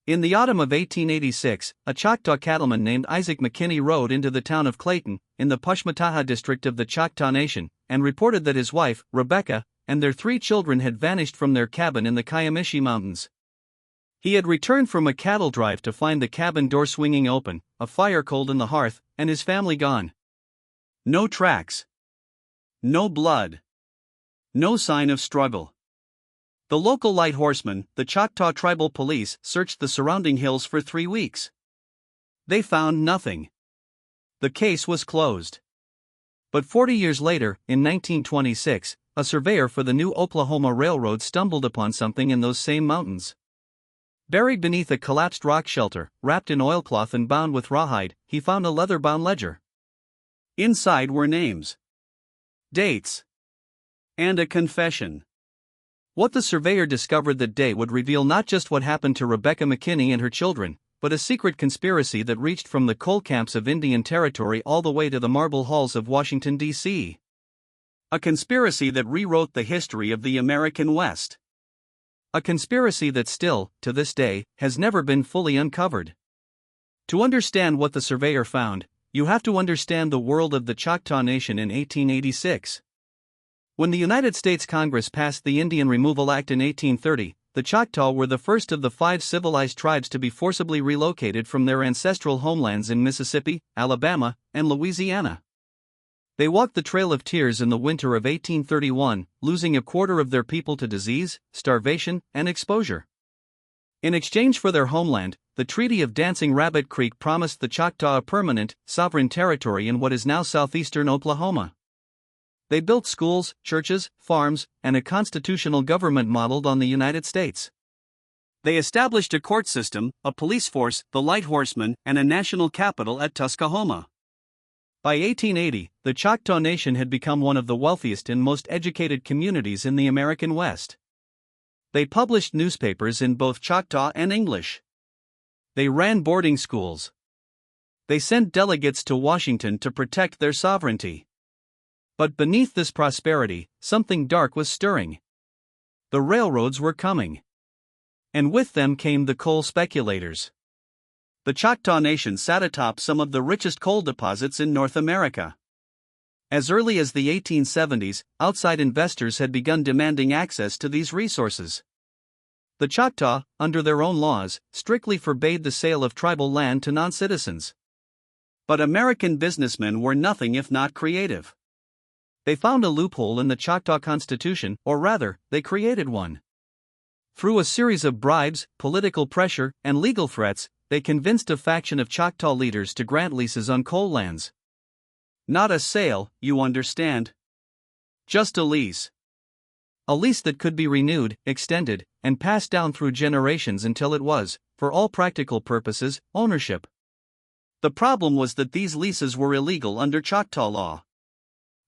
In the autumn of 1886, a Choctaw cattleman named Isaac McKinney rode into the town of Clayton, in the Pushmataha district of the Choctaw Nation, and reported that his wife, Rebecca, and their 3 children had vanished from their cabin in the Kiamichi Mountains. He had returned from a cattle drive to find the cabin door swinging open, a fire cold in the hearth, and his family gone. No tracks. No blood. No sign of struggle. The local Lighthorsemen, the Choctaw tribal police, searched the surrounding hills for 3 weeks. They found nothing. The case was closed. But 40 years later, in 1926, a surveyor for the new Oklahoma Railroad stumbled upon something in those same mountains. Buried beneath a collapsed rock shelter, wrapped in oilcloth and bound with rawhide, he found a leather-bound ledger. Inside were names, dates, and a confession. What the surveyor discovered that day would reveal not just what happened to Rebecca McKinney and her children, but a secret conspiracy that reached from the coal camps of Indian Territory all the way to the marble halls of Washington, D.C. A conspiracy that rewrote the history of the American West. A conspiracy that still, to this day, has never been fully uncovered. To understand what the surveyor found, you have to understand the world of the Choctaw Nation in 1886. When the United States Congress passed the Indian Removal Act in 1830, the Choctaw were the first of the 5 civilized tribes to be forcibly relocated from their ancestral homelands in Mississippi, Alabama, and Louisiana. They walked the Trail of Tears in the winter of 1831, losing a quarter of their people to disease, starvation, and exposure. In exchange for their homeland, the Treaty of Dancing Rabbit Creek promised the Choctaw a permanent, sovereign territory in what is now southeastern Oklahoma. They built schools, churches, farms, and a constitutional government modeled on the United States. They established a court system, a police force, the Lighthorsemen, and a national capital at Tuskahoma. By 1880, the Choctaw Nation had become one of the wealthiest and most educated communities in the American West. They published newspapers in both Choctaw and English. They ran boarding schools. They sent delegates to Washington to protect their sovereignty. But beneath this prosperity, something dark was stirring. The railroads were coming. And with them came the coal speculators. The Choctaw Nation sat atop some of the richest coal deposits in North America. As early as the 1870s, outside investors had begun demanding access to these resources. The Choctaw, under their own laws, strictly forbade the sale of tribal land to non-citizens. But American businessmen were nothing if not creative. They found a loophole in the Choctaw Constitution, or rather, they created one. Through a series of bribes, political pressure, and legal threats, they convinced a faction of Choctaw leaders to grant leases on coal lands. Not a sale, you understand. Just a lease. A lease that could be renewed, extended, and passed down through generations until it was, for all practical purposes, ownership. The problem was that these leases were illegal under Choctaw law.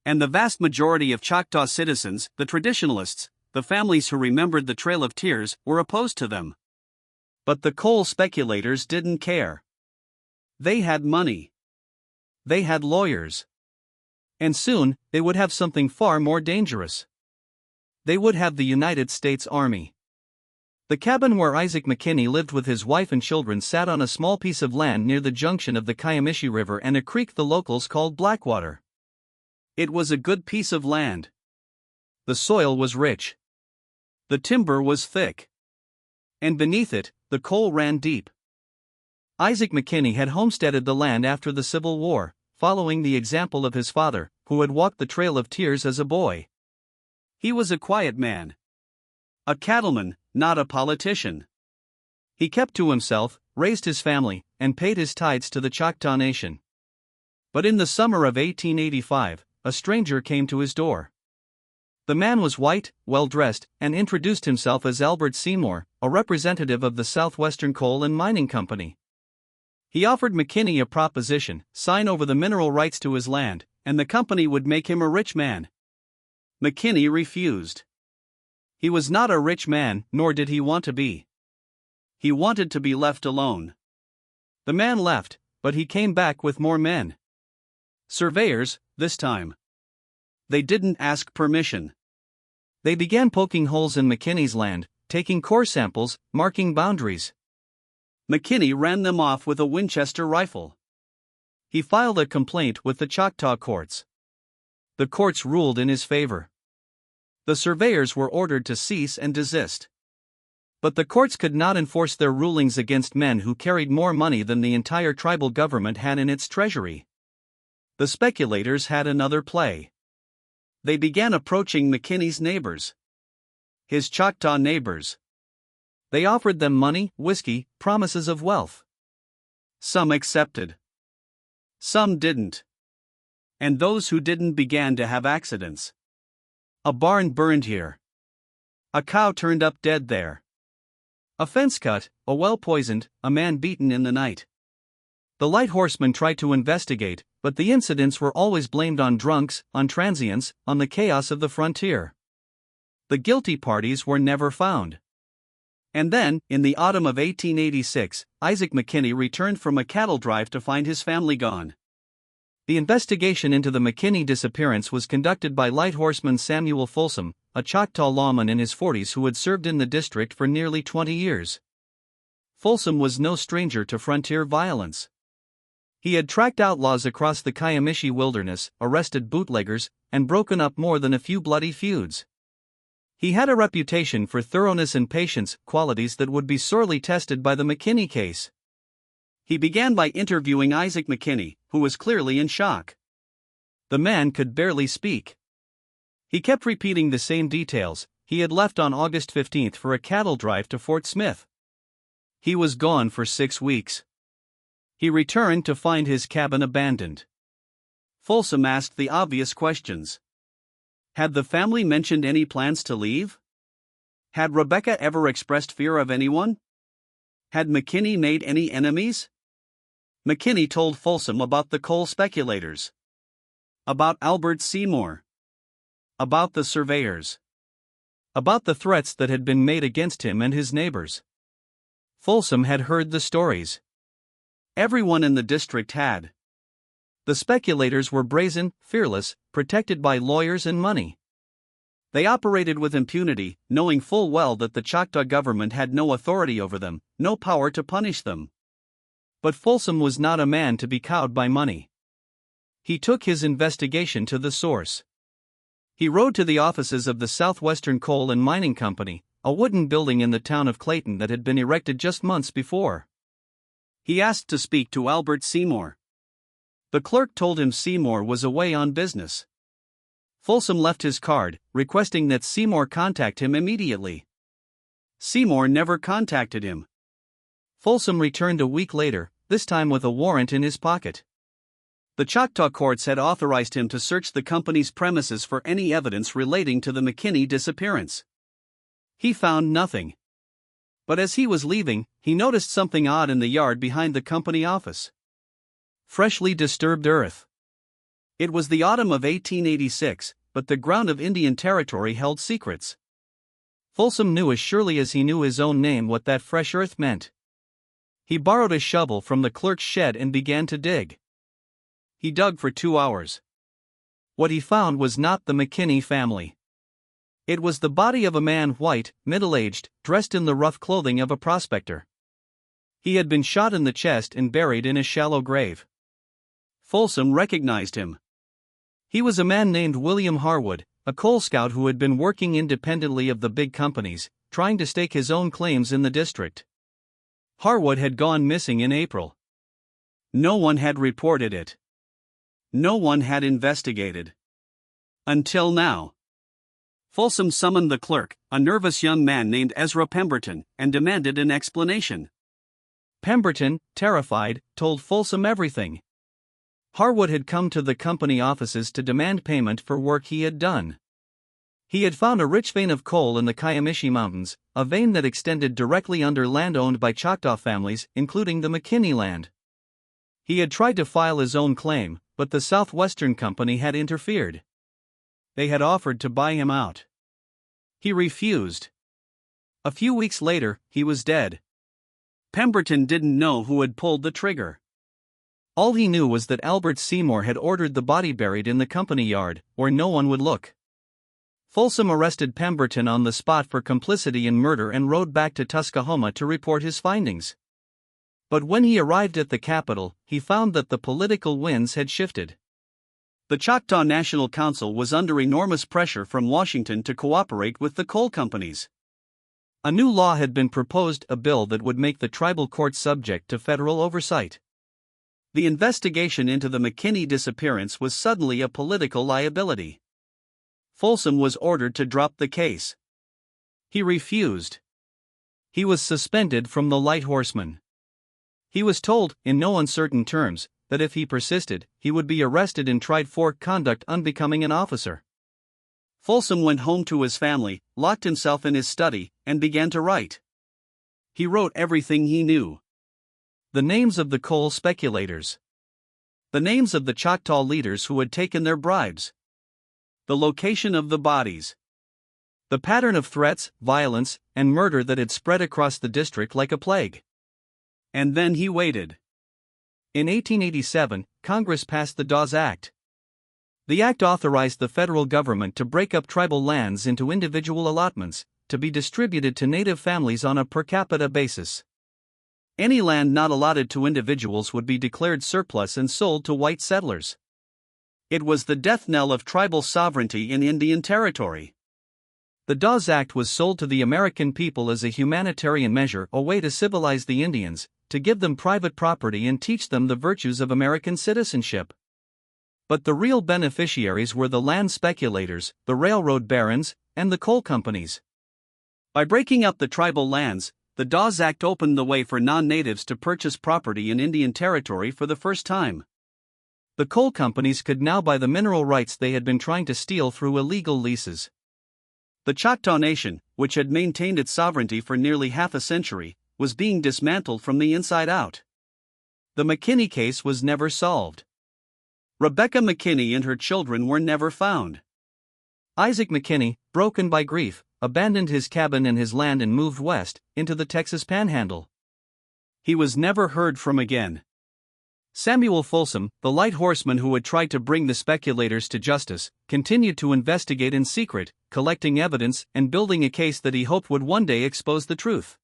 And the vast majority of Choctaw citizens, the traditionalists, the families who remembered the Trail of Tears, were opposed to them. But the coal speculators didn't care. They had money. They had lawyers. And soon, they would have something far more dangerous. They would have the United States Army. The cabin where Isaac McKinney lived with his wife and children sat on a small piece of land near the junction of the Kiamichi River and a creek the locals called Blackwater. It was a good piece of land. The soil was rich. The timber was thick. And beneath it, the coal ran deep. Isaac McKinney had homesteaded the land after the Civil War, following the example of his father, who had walked the Trail of Tears as a boy. He was a quiet man. A cattleman, not a politician. He kept to himself, raised his family, and paid his tithes to the Choctaw Nation. But in the summer of 1885, a stranger came to his door. The man was white, well-dressed, and introduced himself as Albert Seymour, a representative of the Southwestern Coal and Mining Company. He offered McKinney a proposition: sign over the mineral rights to his land, and the company would make him a rich man. McKinney refused. He was not a rich man, nor did he want to be. He wanted to be left alone. The man left, but he came back with more men. Surveyors, this time. They didn't ask permission. They began poking holes in McKinney's land, taking core samples, marking boundaries. McKinney ran them off with a Winchester rifle. He filed a complaint with the Choctaw courts. The courts ruled in his favor. The surveyors were ordered to cease and desist. But the courts could not enforce their rulings against men who carried more money than the entire tribal government had in its treasury. The speculators had another play. They began approaching McKinney's neighbors. His Choctaw neighbors. They offered them money, whiskey, promises of wealth. Some accepted. Some didn't. And those who didn't began to have accidents. A barn burned here. A cow turned up dead there. A fence cut, a well poisoned, a man beaten in the night. The Lighthorsemen tried to investigate, but the incidents were always blamed on drunks, on transients, on the chaos of the frontier. The guilty parties were never found. And then, in the autumn of 1886, Isaac McKinney returned from a cattle drive to find his family gone. The investigation into the McKinney disappearance was conducted by Lighthorseman Samuel Folsom, a Choctaw lawman in his 40s who had served in the district for nearly 20 years. Folsom was no stranger to frontier violence. He had tracked outlaws across the Kiamichi wilderness, arrested bootleggers, and broken up more than a few bloody feuds. He had a reputation for thoroughness and patience, qualities that would be sorely tested by the McKinney case. He began by interviewing Isaac McKinney, who was clearly in shock. The man could barely speak. He kept repeating the same details. He had left on August 15 for a cattle drive to Fort Smith. He was gone for 6 weeks. He returned to find his cabin abandoned. Folsom asked the obvious questions. Had the family mentioned any plans to leave? Had Rebecca ever expressed fear of anyone? Had McKinney made any enemies? McKinney told Folsom about the coal speculators. About Albert Seymour. About the surveyors. About the threats that had been made against him and his neighbors. Folsom had heard the stories. Everyone in the district had. The speculators were brazen, fearless, protected by lawyers and money. They operated with impunity, knowing full well that the Choctaw government had no authority over them, no power to punish them. But Folsom was not a man to be cowed by money. He took his investigation to the source. He rode to the offices of the Southwestern Coal and Mining Company, a wooden building in the town of Clayton that had been erected just months before. He asked to speak to Albert Seymour. The clerk told him Seymour was away on business. Folsom left his card, requesting that Seymour contact him immediately. Seymour never contacted him. Folsom returned a week later, this time with a warrant in his pocket. The Choctaw courts had authorized him to search the company's premises for any evidence relating to the McKinney disappearance. He found nothing. But as he was leaving, he noticed something odd in the yard behind the company office. Freshly disturbed earth. It was the autumn of 1886, but the ground of Indian Territory held secrets. Folsom knew as surely as he knew his own name what that fresh earth meant. He borrowed a shovel from the clerk's shed and began to dig. He dug for 2 hours. What he found was not the McKinney family. It was the body of a man, white, middle-aged, dressed in the rough clothing of a prospector. He had been shot in the chest and buried in a shallow grave. Folsom recognized him. He was a man named William Harwood, a coal scout who had been working independently of the big companies, trying to stake his own claims in the district. Harwood had gone missing in April. No one had reported it. No one had investigated. Until now. Folsom summoned the clerk, a nervous young man named Ezra Pemberton, and demanded an explanation. Pemberton, terrified, told Folsom everything. Harwood had come to the company offices to demand payment for work he had done. He had found a rich vein of coal in the Kiamichi Mountains, a vein that extended directly under land owned by Choctaw families, including the McKinney land. He had tried to file his own claim, but the Southwestern Company had interfered. They had offered to buy him out. He refused. A few weeks later, he was dead. Pemberton didn't know who had pulled the trigger. All he knew was that Albert Seymour had ordered the body buried in the company yard, where no one would look. Folsom arrested Pemberton on the spot for complicity in murder and rode back to Tuscaloosa to report his findings. But when he arrived at the capital, he found that the political winds had shifted. The Choctaw National Council was under enormous pressure from Washington to cooperate with the coal companies. A new law had been proposed, a bill that would make the tribal courts subject to federal oversight. The investigation into the McKinney disappearance was suddenly a political liability. Folsom was ordered to drop the case. He refused. He was suspended from the Lighthorsemen. He was told, in no uncertain terms, that if he persisted, he would be arrested and tried for conduct unbecoming an officer. Folsom went home to his family, locked himself in his study, and began to write. He wrote everything he knew. The names of the coal speculators. The names of the Choctaw leaders who had taken their bribes. The location of the bodies. The pattern of threats, violence, and murder that had spread across the district like a plague. And then he waited. In 1887, Congress passed the Dawes Act. The act authorized the federal government to break up tribal lands into individual allotments, to be distributed to native families on a per capita basis. Any land not allotted to individuals would be declared surplus and sold to white settlers. It was the death knell of tribal sovereignty in Indian Territory. The Dawes Act was sold to the American people as a humanitarian measure, a way to civilize the Indians, to give them private property and teach them the virtues of American citizenship. But the real beneficiaries were the land speculators, the railroad barons, and the coal companies. By breaking up the tribal lands, the Dawes Act opened the way for non-natives to purchase property in Indian Territory for the first time. The coal companies could now buy the mineral rights they had been trying to steal through illegal leases. The Choctaw Nation, which had maintained its sovereignty for nearly half a century, was being dismantled from the inside out. The McKinney case was never solved. Rebecca McKinney and her children were never found. Isaac McKinney, broken by grief, abandoned his cabin and his land and moved west, into the Texas Panhandle. He was never heard from again. Samuel Folsom, the Lighthorseman who had tried to bring the speculators to justice, continued to investigate in secret, collecting evidence and building a case that he hoped would one day expose the truth.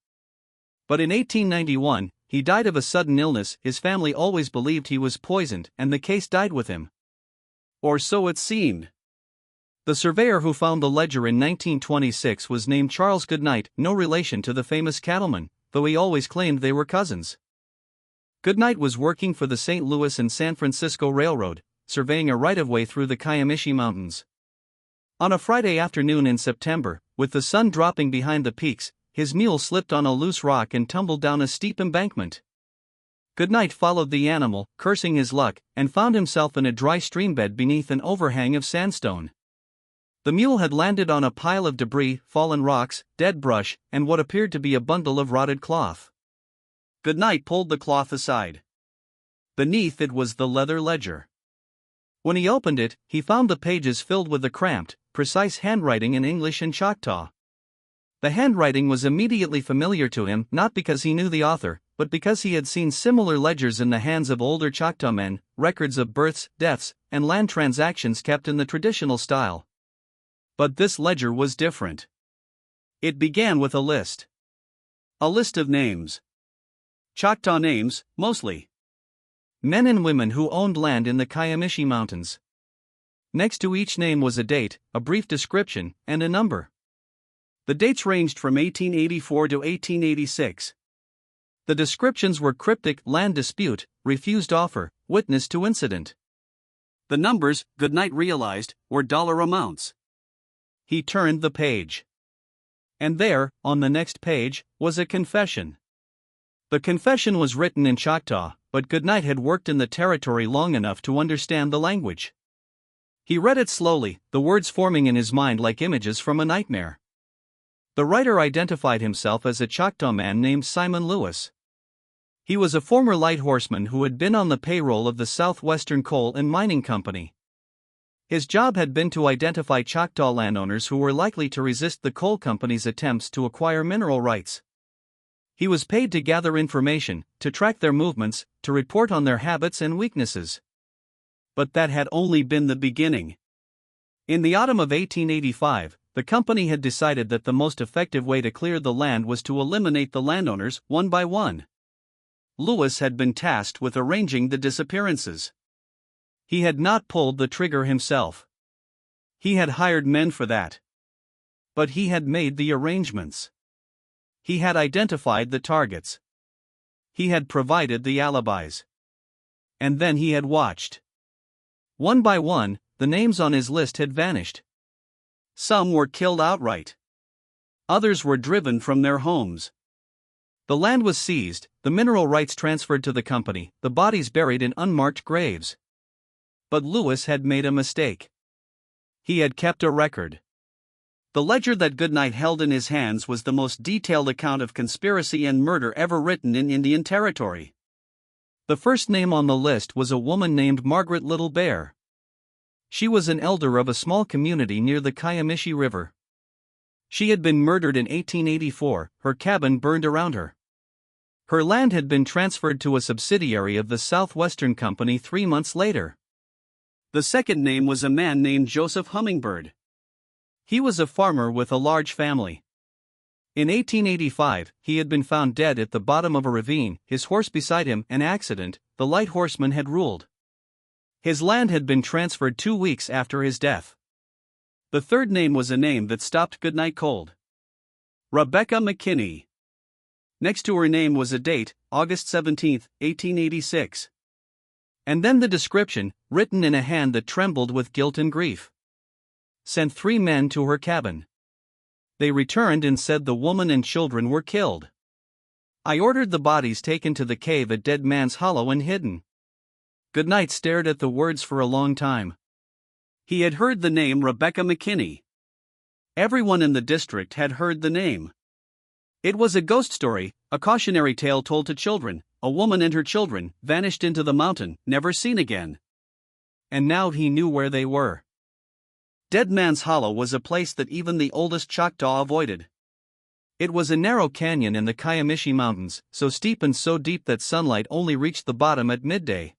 But in 1891, he died of a sudden illness. His family always believed he was poisoned, and the case died with him. Or so it seemed. The surveyor who found the ledger in 1926 was named Charles Goodnight, no relation to the famous cattleman, though he always claimed they were cousins. Goodnight was working for the St. Louis and San Francisco Railroad, surveying a right-of-way through the Kiamichi Mountains. On a Friday afternoon in September, with the sun dropping behind the peaks, his mule slipped on a loose rock and tumbled down a steep embankment. Goodnight followed the animal, cursing his luck, and found himself in a dry streambed beneath an overhang of sandstone. The mule had landed on a pile of debris, fallen rocks, dead brush, and what appeared to be a bundle of rotted cloth. Goodnight pulled the cloth aside. Beneath it was the leather ledger. When he opened it, he found the pages filled with the cramped, precise handwriting in English and Choctaw. The handwriting was immediately familiar to him, not because he knew the author, but because he had seen similar ledgers in the hands of older Choctaw men, records of births, deaths, and land transactions kept in the traditional style. But this ledger was different. It began with a list. A list of names. Choctaw names, mostly. Men and women who owned land in the Kiamichi Mountains. Next to each name was a date, a brief description, and a number. The dates ranged from 1884 to 1886. The descriptions were cryptic: land dispute, refused offer, witness to incident. The numbers, Goodnight realized, were dollar amounts. He turned the page. And there, on the next page, was a confession. The confession was written in Choctaw, but Goodnight had worked in the territory long enough to understand the language. He read it slowly, the words forming in his mind like images from a nightmare. The writer identified himself as a Choctaw man named Simon Lewis. He was a former Lighthorseman who had been on the payroll of the Southwestern Coal and Mining Company. His job had been to identify Choctaw landowners who were likely to resist the coal company's attempts to acquire mineral rights. He was paid to gather information, to track their movements, to report on their habits and weaknesses. But that had only been the beginning. In the autumn of 1885, the company had decided that the most effective way to clear the land was to eliminate the landowners, one by one. Lewis had been tasked with arranging the disappearances. He had not pulled the trigger himself. He had hired men for that. But he had made the arrangements. He had identified the targets. He had provided the alibis. And then he had watched. One by one, the names on his list had vanished. Some were killed outright. Others were driven from their homes. The land was seized, the mineral rights transferred to the company, the bodies buried in unmarked graves. But Lewis had made a mistake. He had kept a record. The ledger that Goodnight held in his hands was the most detailed account of conspiracy and murder ever written in Indian Territory. The first name on the list was a woman named Margaret Little Bear. She was an elder of a small community near the Kiamichi River. She had been murdered in 1884, her cabin burned around her. Her land had been transferred to a subsidiary of the Southwestern Company 3 months later. The second name was a man named Joseph Hummingbird. He was a farmer with a large family. In 1885, he had been found dead at the bottom of a ravine, his horse beside him, an accident. The Lighthorsemen had ruled. His land had been transferred 2 weeks after his death. The third name was a name that stopped Goodnight cold. Rebecca McKinney. Next to her name was a date, August 17, 1886. And then the description, written in a hand that trembled with guilt and grief. Sent 3 men to her cabin. They returned and said the woman and children were killed. I ordered the bodies taken to the cave at Dead Man's Hollow and hidden. Goodnight stared at the words for a long time. He had heard the name Rebecca McKinney. Everyone in the district had heard the name. It was a ghost story, a cautionary tale told to children. A woman and her children vanished into the mountain, never seen again. And now he knew where they were. Dead Man's Hollow was a place that even the oldest Choctaw avoided. It was a narrow canyon in the Kiamichi Mountains, so steep and so deep that sunlight only reached the bottom at midday.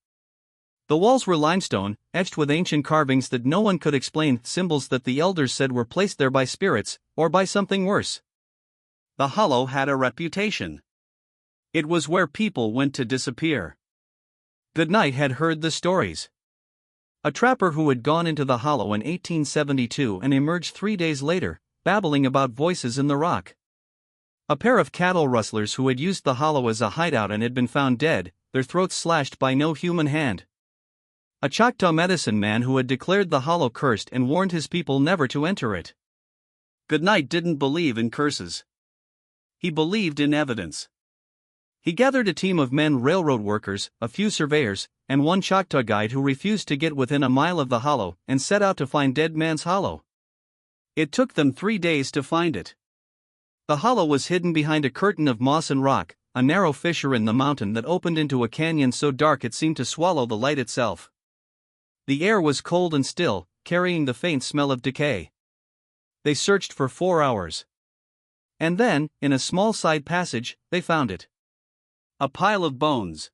The walls were limestone, etched with ancient carvings that no one could explain, symbols that the elders said were placed there by spirits, or by something worse. The hollow had a reputation. It was where people went to disappear. Goodnight had heard the stories. A trapper who had gone into the hollow in 1872 and emerged 3 days later, babbling about voices in the rock. A pair of cattle rustlers who had used the hollow as a hideout and had been found dead, their throats slashed by no human hand. A Choctaw medicine man who had declared the hollow cursed and warned his people never to enter it. Goodnight didn't believe in curses. He believed in evidence. He gathered a team of men, railroad workers, a few surveyors, and one Choctaw guide who refused to get within a mile of the hollow, and set out to find Dead Man's Hollow. It took them 3 days to find it. The hollow was hidden behind a curtain of moss and rock, a narrow fissure in the mountain that opened into a canyon so dark it seemed to swallow the light itself. The air was cold and still, carrying the faint smell of decay. They searched for 4 hours. And then, in a small side passage, they found it. A pile of bones.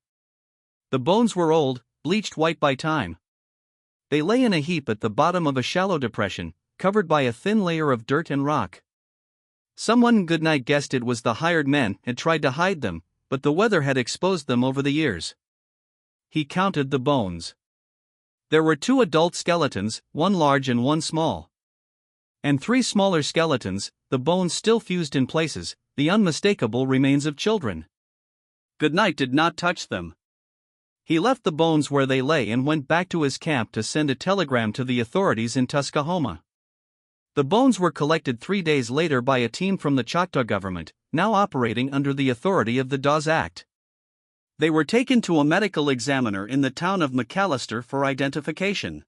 The bones were old, bleached white by time. They lay in a heap at the bottom of a shallow depression, covered by a thin layer of dirt and rock. Someone, Goodnight guessed it was the hired men, had tried to hide them, but the weather had exposed them over the years. He counted the bones. There were 2 adult skeletons, one large and one small. And 3 smaller skeletons, the bones still fused in places, the unmistakable remains of children. Goodnight did not touch them. He left the bones where they lay and went back to his camp to send a telegram to the authorities in Tuskahoma. The bones were collected 3 days later by a team from the Choctaw government, now operating under the authority of the Dawes Act. They were taken to a medical examiner in the town of McAllister for identification.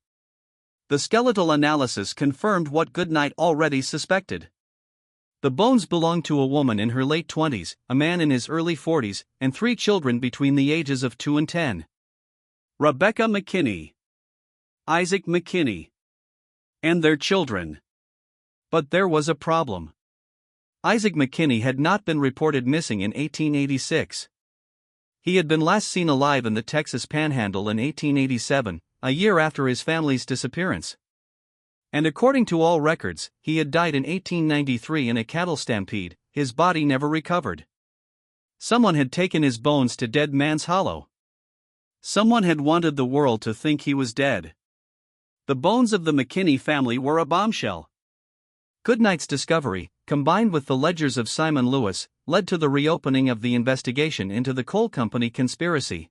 The skeletal analysis confirmed what Goodnight already suspected. The bones belonged to a woman in her late 20s, a man in his early 40s, and 3 children between the ages of 2 and 10. Rebecca McKinney, Isaac McKinney, and their children. But there was a problem. Isaac McKinney had not been reported missing in 1886. He had been last seen alive in the Texas Panhandle in 1887, a year after his family's disappearance. And according to all records, he had died in 1893 in a cattle stampede, his body never recovered. Someone had taken his bones to Dead Man's Hollow. Someone had wanted the world to think he was dead. The bones of the McKinney family were a bombshell. Goodnight's discovery, combined with the ledgers of Simon Lewis, led to the reopening of the investigation into the coal company conspiracy.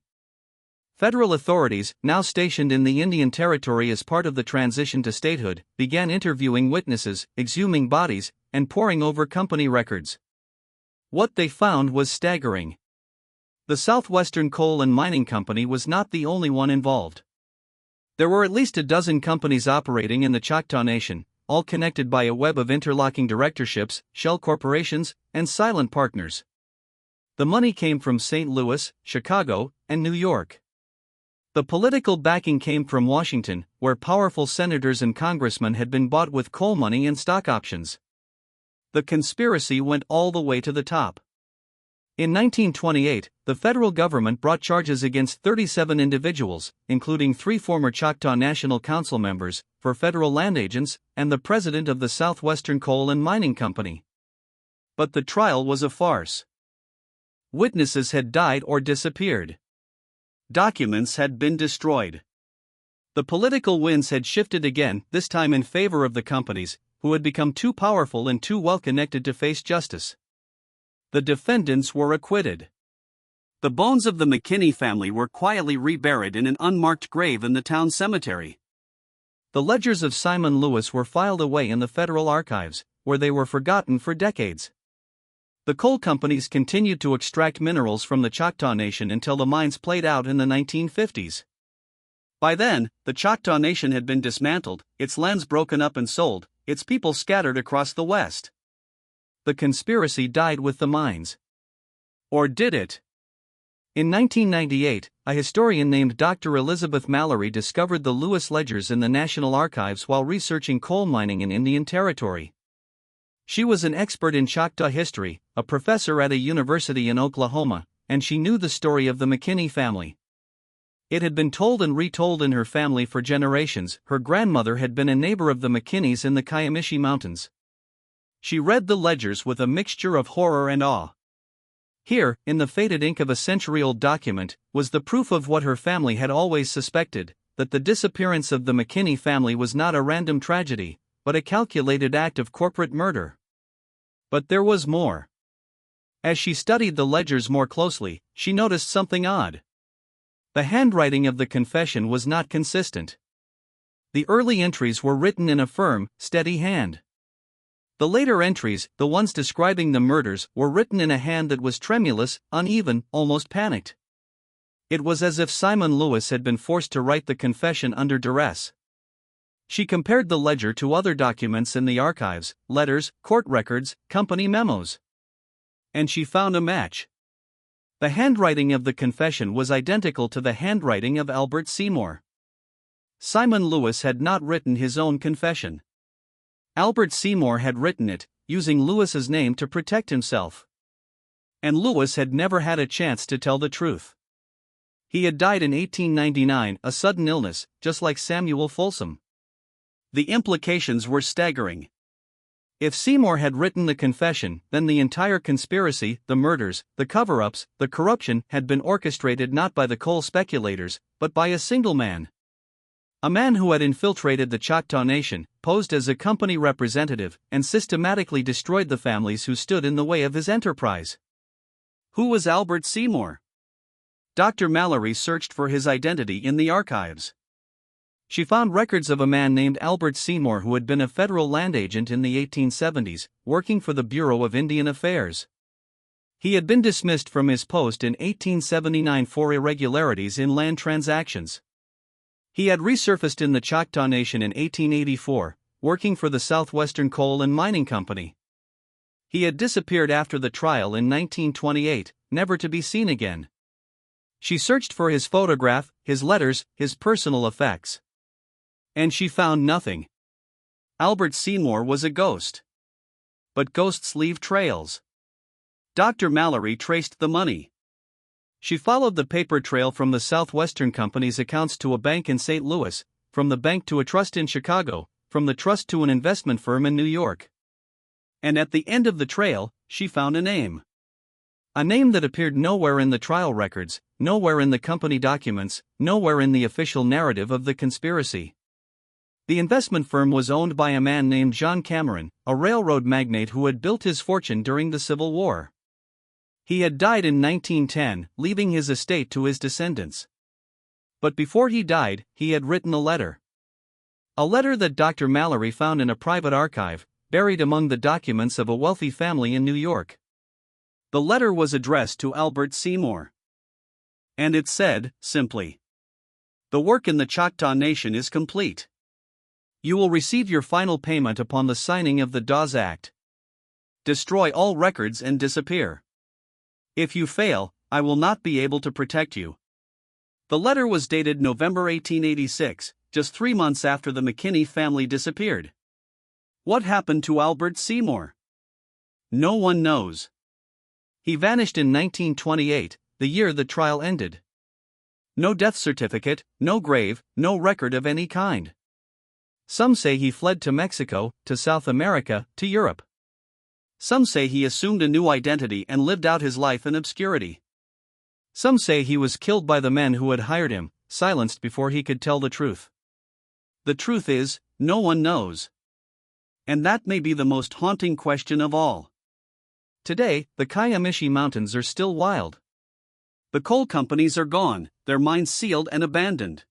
Federal authorities, now stationed in the Indian Territory as part of the transition to statehood, began interviewing witnesses, exhuming bodies, and poring over company records. What they found was staggering. The Southwestern Coal and Mining Company was not the only one involved. There were at least a dozen companies operating in the Choctaw Nation, all connected by a web of interlocking directorships, shell corporations, and silent partners. The money came from St. Louis, Chicago, and New York. The political backing came from Washington, where powerful senators and congressmen had been bought with coal money and stock options. The conspiracy went all the way to the top. In 1928, the federal government brought charges against 37 individuals, including 3 former Choctaw National Council members, for federal land agents, and the president of the Southwestern Coal and Mining Company. But the trial was a farce. Witnesses had died or disappeared. Documents had been destroyed. The political winds had shifted again, this time in favor of the companies, who had become too powerful and too well connected to face justice. The defendants were acquitted. The bones of the McKinney family were quietly reburied in an unmarked grave in the town cemetery. The ledgers of Simon Lewis were filed away in the federal archives, where they were forgotten for decades. The coal companies continued to extract minerals from the Choctaw Nation until the mines played out in the 1950s. By then, the Choctaw Nation had been dismantled, its lands broken up and sold, its people scattered across the West. The conspiracy died with the mines. Or did it? In 1998, a historian named Dr. Elizabeth Mallory discovered the Lewis ledgers in the National Archives while researching coal mining in Indian Territory. She was an expert in Choctaw history, a professor at a university in Oklahoma, and she knew the story of the McKinney family. It had been told and retold in her family for generations. Her grandmother had been a neighbor of the McKinneys in the Kiamichi Mountains. She read the ledgers with a mixture of horror and awe. Here, in the faded ink of a century-old document, was the proof of what her family had always suspected, that the disappearance of the McKinney family was not a random tragedy, but a calculated act of corporate murder. But there was more. As she studied the ledgers more closely, she noticed something odd. The handwriting of the confession was not consistent. The early entries were written in a firm, steady hand. The later entries, the ones describing the murders, were written in a hand that was tremulous, uneven, almost panicked. It was as if Simon Lewis had been forced to write the confession under duress. She compared the ledger to other documents in the archives, letters, court records, company memos. And she found a match. The handwriting of the confession was identical to the handwriting of Albert Seymour. Simon Lewis had not written his own confession. Albert Seymour had written it, using Lewis's name to protect himself. And Lewis had never had a chance to tell the truth. He had died in 1899, a sudden illness, just like Samuel Folsom. The implications were staggering. If Seymour had written the confession, then the entire conspiracy, the murders, the cover-ups, the corruption, had been orchestrated not by the coal speculators, but by a single man. A man who had infiltrated the Choctaw Nation, posed as a company representative, and systematically destroyed the families who stood in the way of his enterprise. Who was Albert Seymour? Dr. Mallory searched for his identity in the archives. She found records of a man named Albert Seymour who had been a federal land agent in the 1870s, working for the Bureau of Indian Affairs. He had been dismissed from his post in 1879 for irregularities in land transactions. He had resurfaced in the Choctaw Nation in 1884, working for the Southwestern Coal and Mining Company. He had disappeared after the trial in 1928, never to be seen again. She searched for his photograph, his letters, his personal effects. And she found nothing. Albert Seymour was a ghost. But ghosts leave trails. Dr. Mallory traced the money. She followed the paper trail from the Southwestern Company's accounts to a bank in St. Louis, from the bank to a trust in Chicago, from the trust to an investment firm in New York. And at the end of the trail, she found a name. A name that appeared nowhere in the trial records, nowhere in the company documents, nowhere in the official narrative of the conspiracy. The investment firm was owned by a man named John Cameron, a railroad magnate who had built his fortune during the Civil War. He had died in 1910, leaving his estate to his descendants. But before he died, he had written a letter. A letter that Dr. Mallory found in a private archive, buried among the documents of a wealthy family in New York. The letter was addressed to Albert Seymour. And it said, simply, "The work in the Choctaw Nation is complete. You will receive your final payment upon the signing of the Dawes Act. Destroy all records and disappear. If you fail, I will not be able to protect you." The letter was dated November 1886, just 3 months after the McKinney family disappeared. What happened to Albert Seymour? No one knows. He vanished in 1928, the year the trial ended. No death certificate, no grave, no record of any kind. Some say he fled to Mexico, to South America, to Europe. Some say he assumed a new identity and lived out his life in obscurity. Some say he was killed by the men who had hired him, silenced before he could tell the truth. The truth is, no one knows. And that may be the most haunting question of all. Today, the Kiamichi Mountains are still wild. The coal companies are gone, their mines sealed and abandoned.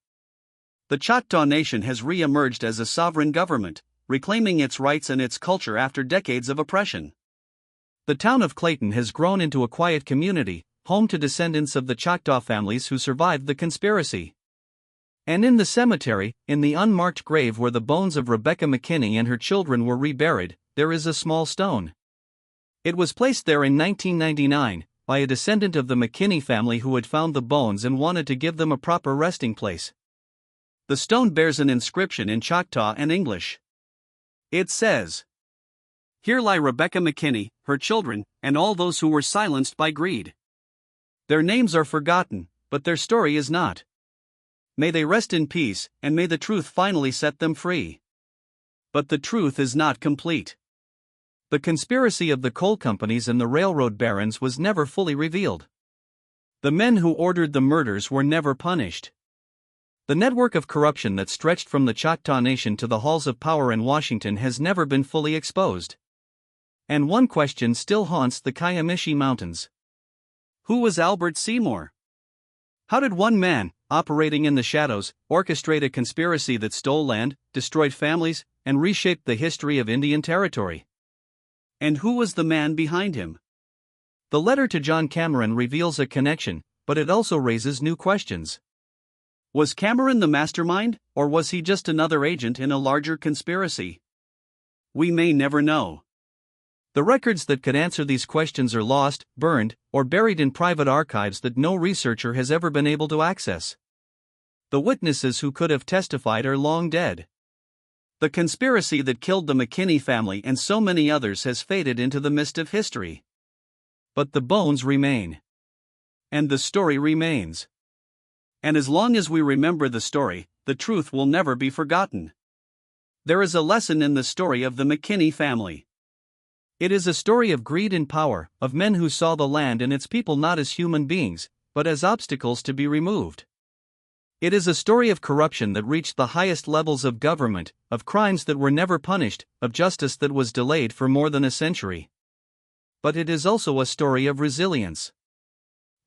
The Choctaw Nation has re-emerged as a sovereign government, reclaiming its rights and its culture after decades of oppression. The town of Clayton has grown into a quiet community, home to descendants of the Choctaw families who survived the conspiracy. And in the cemetery, in the unmarked grave where the bones of Rebecca McKinney and her children were reburied, there is a small stone. It was placed there in 1999, by a descendant of the McKinney family who had found the bones and wanted to give them a proper resting place. The stone bears an inscription in Choctaw and English. It says, "Here lie Rebecca McKinney, her children, and all those who were silenced by greed. Their names are forgotten, but their story is not. May they rest in peace, and may the truth finally set them free." But the truth is not complete. The conspiracy of the coal companies and the railroad barons was never fully revealed. The men who ordered the murders were never punished. The network of corruption that stretched from the Choctaw Nation to the halls of power in Washington has never been fully exposed. And one question still haunts the Kiamichi Mountains. Who was Albert Seymour? How did one man, operating in the shadows, orchestrate a conspiracy that stole land, destroyed families, and reshaped the history of Indian territory? And who was the man behind him? The letter to John Cameron reveals a connection, but it also raises new questions. Was Cameron the mastermind, or was he just another agent in a larger conspiracy? We may never know. The records that could answer these questions are lost, burned, or buried in private archives that no researcher has ever been able to access. The witnesses who could have testified are long dead. The conspiracy that killed the McKinney family and so many others has faded into the mist of history. But the bones remain. And the story remains. And as long as we remember the story, the truth will never be forgotten. There is a lesson in the story of the McKinney family. It is a story of greed and power, of men who saw the land and its people not as human beings, but as obstacles to be removed. It is a story of corruption that reached the highest levels of government, of crimes that were never punished, of justice that was delayed for more than a century. But it is also a story of resilience.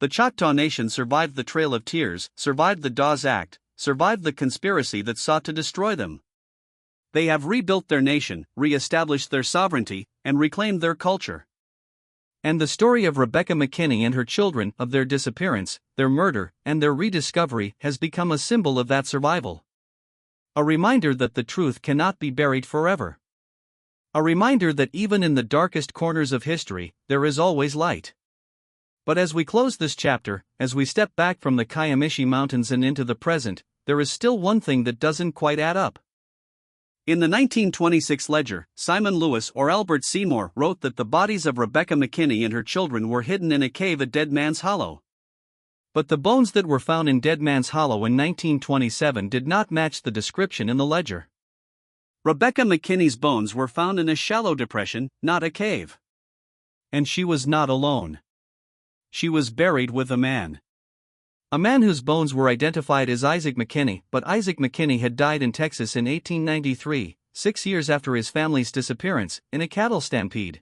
The Choctaw Nation survived the Trail of Tears, survived the Dawes Act, survived the conspiracy that sought to destroy them. They have rebuilt their nation, re-established their sovereignty, and reclaimed their culture. And the story of Rebecca McKinney and her children, of their disappearance, their murder, and their rediscovery, has become a symbol of that survival. A reminder that the truth cannot be buried forever. A reminder that even in the darkest corners of history, there is always light. But as we close this chapter, as we step back from the Kiamichi Mountains and into the present, there is still one thing that doesn't quite add up. In the 1926 ledger, Simon Lewis or Albert Seymour wrote that the bodies of Rebecca McKinney and her children were hidden in a cave at Dead Man's Hollow. But the bones that were found in Dead Man's Hollow in 1927 did not match the description in the ledger. Rebecca McKinney's bones were found in a shallow depression, not a cave. And she was not alone. she was buried with a man. A man whose bones were identified as Isaac McKinney, but Isaac McKinney had died in Texas in 1893, 6 years after his family's disappearance, in a cattle stampede.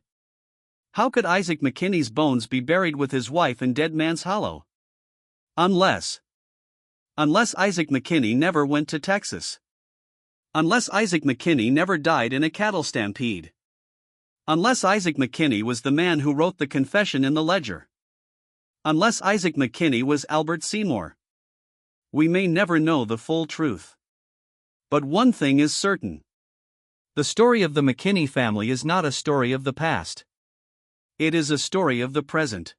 How could Isaac McKinney's bones be buried with his wife in Dead Man's Hollow? Unless Isaac McKinney never went to Texas. Unless Isaac McKinney never died in a cattle stampede. Unless Isaac McKinney was the man who wrote the confession in the ledger. Unless Isaac McKinney was Albert Seymour. We may never know the full truth. But one thing is certain. The story of the McKinney family is not a story of the past. It is a story of the present.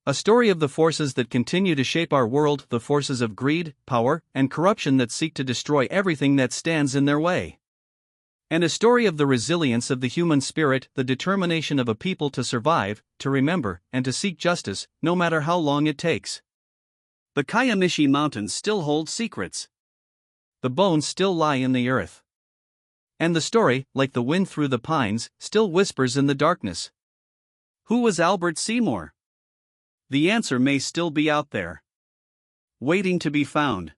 A story of the forces that continue to shape our world, the forces of greed, power, and corruption that seek to destroy everything that stands in their way. And a story of the resilience of the human spirit, the determination of a people to survive, to remember, and to seek justice, no matter how long it takes. The Kiamichi Mountains still hold secrets. The bones still lie in the earth. And the story, like the wind through the pines, still whispers in the darkness. Who was Albert Seymour? The answer may still be out there, waiting to be found.